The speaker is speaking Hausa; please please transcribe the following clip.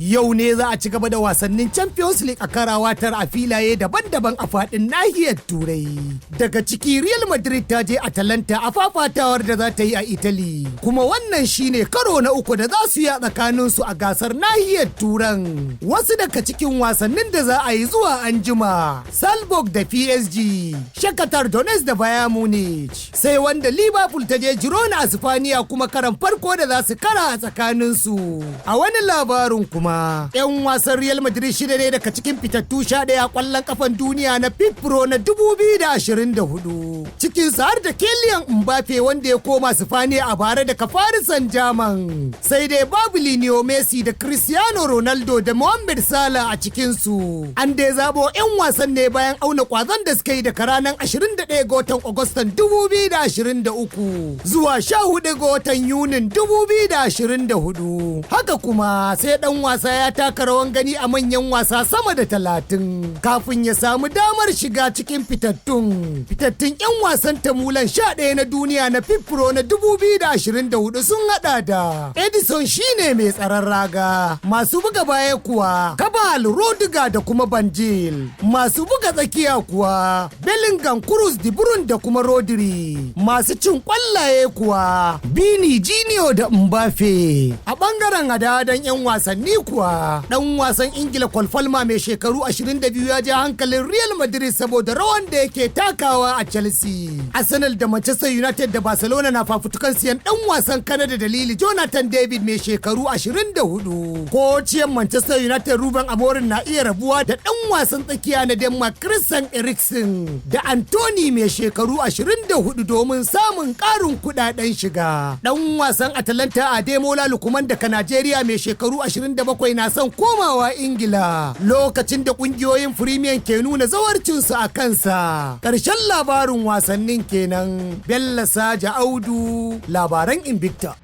Yau ne za a ci gaba da wasannin Champions League a karawatar a filaye daban-daban a faɗin nahiyar Turai. Daga ciki Real Madrid ta je Atalanta a fafatawar da za ta yi a Italy. Kuma wannan shine karo na uku da za su yi a tsakaninsu a gasar nahiyar Turan. Wasu daga cikin wasannin da za a yi zuwa anjima. Salzburg da PSG, Shakhtar Donetsk da Bayern Munich. Sai wanda Liverpool ta je Girona a Sifaniya kuma karan farko da za su kara a tsakaninsu. A wani labarin kuma, 'yan wasan Real Madrid shida ne daga cikin fitattu 11 kwallon kafan duniya na Pro na 2024. Cikinsu har da Kylian Mbappe wanda ya koma Sifaniya a bare daga Paris Saint-Germain. Sai dai babu Lionel Messi da Cristiano Ronaldo da Mohamed Salah a cikinsu. An dai zabo 'yan wasan ne bayan auna kwazon da suka yi daga ranar 21 ga watan Agustan 2023 zuwa 14 ga watan Yunin 2024. Haka kuma sai dan wasa ya taka rawan gani a manyan wasa sama da 30 kafin ya samu damar shiga cikin fitattun 'yan wasan tamulan 11 na duniya na Pro na 2024 sun hada da Edison shine mai tsaron raga, masu buga baya kuwa Kabal, Rodiga da kuma Banjil, masu buga tsakiya kuwa Bellingham, Cruz, De Bruyne da kuma Rodri, masu cin kwallaye kuwa Bini, Junior da Mbappe. A bangaren hadadan 'yan wasanni kuwa dan wasan Ingila Kwalfalma mai shekaru 22 ya ja hankalin Real Madrid saboda rawan da yake takawa a Chelsea. Arsenal da Manchester United da Barcelona na fafutukan siyan dan wasan Canada dalili Jonathan David mai shekaru 24. Kociyar Manchester United Ruben Amorim na iya rabuwa da dan wasan tsakiya na Denmark Christian Eriksen da Anthony mai shekaru 24 domin samun karin kudaden shiga. Dan wasan Atalanta A Italiya daga Najeriya mai shekaru 27 na son komawa Ingila lokacin da kungiyoyin Premier ke nuna zawarcinsu a kansa. Ƙarshen labarin wasannin kenan. Bello Saja Audu, labaran Invicta.